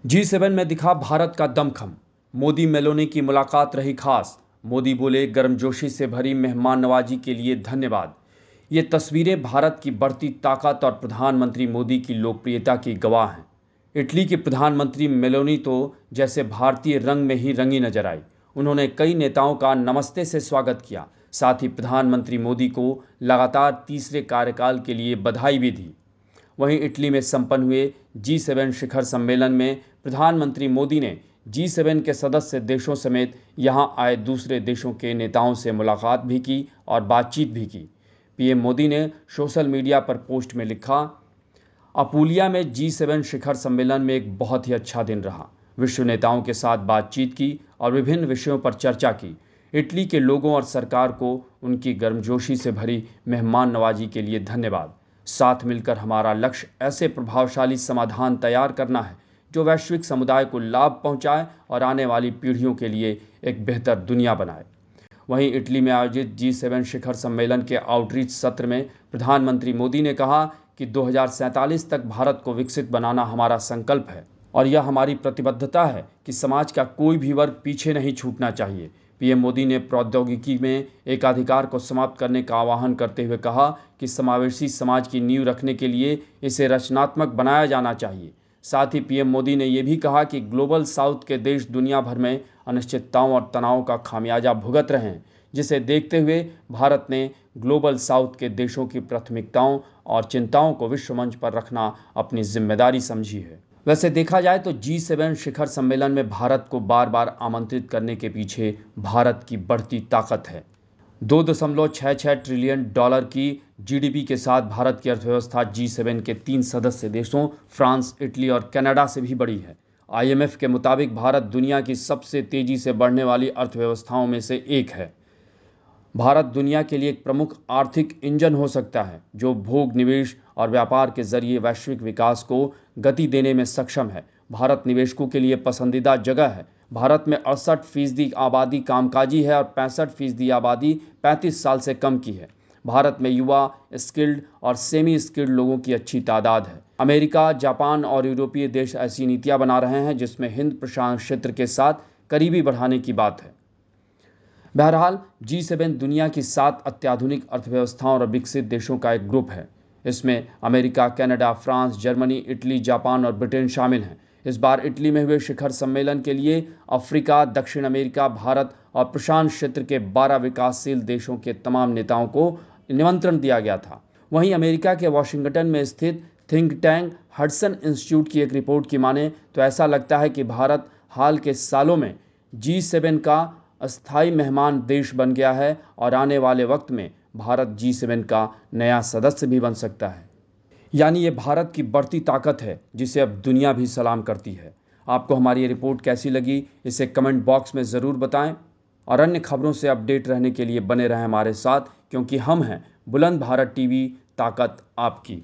G7 में दिखा भारत का दमखम। मोदी मेलोनी की मुलाकात रही खास। मोदी बोले, गर्मजोशी से भरी मेहमान नवाजी के लिए धन्यवाद। ये तस्वीरें भारत की बढ़ती ताकत और प्रधानमंत्री मोदी की लोकप्रियता की गवाह हैं। इटली की प्रधानमंत्री मेलोनी तो जैसे भारतीय रंग में ही रंगी नजर आई। उन्होंने कई नेताओं का नमस्ते से स्वागत किया। साथ ही प्रधानमंत्री मोदी को लगातार तीसरे कार्यकाल के लिए बधाई भी दी। वहीं इटली में संपन्न हुए G7 शिखर सम्मेलन में प्रधानमंत्री मोदी ने G7 के सदस्य देशों समेत यहां आए दूसरे देशों के नेताओं से मुलाकात भी की और बातचीत भी की। पीएम मोदी ने सोशल मीडिया पर पोस्ट में लिखा, अपूलिया में G7 शिखर सम्मेलन में एक बहुत ही अच्छा दिन रहा। विश्व नेताओं के साथ बातचीत की और विभिन्न विषयों पर चर्चा की। इटली के लोगों और सरकार को उनकी गर्मजोशी से भरी मेहमान नवाजी के लिए धन्यवाद। साथ मिलकर हमारा लक्ष्य ऐसे प्रभावशाली समाधान तैयार करना है जो वैश्विक समुदाय को लाभ पहुंचाए और आने वाली पीढ़ियों के लिए एक बेहतर दुनिया बनाए। वहीं इटली में आयोजित G7 शिखर सम्मेलन के आउटरीच सत्र में प्रधानमंत्री मोदी ने कहा कि 2047 तक भारत को विकसित बनाना हमारा संकल्प है और यह हमारी प्रतिबद्धता है कि समाज का कोई भी वर्ग पीछे नहीं छूटना चाहिए। पीएम मोदी ने प्रौद्योगिकी में एकाधिकार को समाप्त करने का आह्वान करते हुए कहा कि समावेशी समाज की नींव रखने के लिए इसे रचनात्मक बनाया जाना चाहिए। साथ ही पीएम मोदी ने यह भी कहा कि ग्लोबल साउथ के देश दुनिया भर में अनिश्चितताओं और तनाव का खामियाजा भुगत रहे हैं, जिसे देखते हुए भारत ने ग्लोबल साउथ के देशों की प्राथमिकताओं और चिंताओं को विश्व मंच पर रखना अपनी जिम्मेदारी समझी है। वैसे देखा जाए तो G7 शिखर सम्मेलन में भारत को बार बार आमंत्रित करने के पीछे भारत की बढ़ती ताकत है। 2.66 ट्रिलियन डॉलर की जीडीपी के साथ भारत की अर्थव्यवस्था G7 के 3 सदस्य देशों फ्रांस, इटली और कनाडा से भी बड़ी है। IMF के मुताबिक भारत दुनिया की सबसे तेजी से बढ़ने वाली अर्थव्यवस्थाओं में से एक है। भारत दुनिया के लिए एक प्रमुख आर्थिक इंजन हो सकता है जो भोग, निवेश और व्यापार के जरिए वैश्विक विकास को गति देने में सक्षम है। भारत निवेशकों के लिए पसंदीदा जगह है। भारत में 68% आबादी कामकाजी है और 65% आबादी 35 साल से कम की है। भारत में युवा, स्किल्ड और सेमी स्किल्ड लोगों की अच्छी तादाद है। अमेरिका, जापान और यूरोपीय देश ऐसी नीतियां बना रहे हैं जिसमें हिंद प्रशांत क्षेत्र के साथ करीबी बढ़ाने की बात है। बहरहाल G7 दुनिया की 7 अत्याधुनिक अर्थव्यवस्थाओं और विकसित देशों का एक ग्रुप है। इसमें America, Canada, France, Germany, Italy, Japan और ब्रिटेन शामिल हैं। इस बार इटली में हुए शिखर सम्मेलन के लिए अफ्रीका, दक्षिण अमेरिका, भारत और प्रशांत क्षेत्र के 12 विकासशील देशों के तमाम नेताओं को निमंत्रण दिया गया था। वहीं अमेरिका के वाशिंगटन में स्थित थिंक टैंक हडसन इंस्टीट्यूट की एक रिपोर्ट की माने तो ऐसा लगता है कि भारत हाल के सालों में G7 का अस्थायी मेहमान देश बन गया है और आने वाले वक्त में भारत G7 का नया सदस्य भी बन सकता है। यानी ये भारत की बढ़ती ताकत है जिसे अब दुनिया भी सलाम करती है। आपको हमारी ये रिपोर्ट कैसी लगी, इसे कमेंट बॉक्स में ज़रूर बताएं और अन्य खबरों से अपडेट रहने के लिए बने रहें हमारे साथ, क्योंकि हम हैं बुलंद भारत टीवी, ताकत आपकी।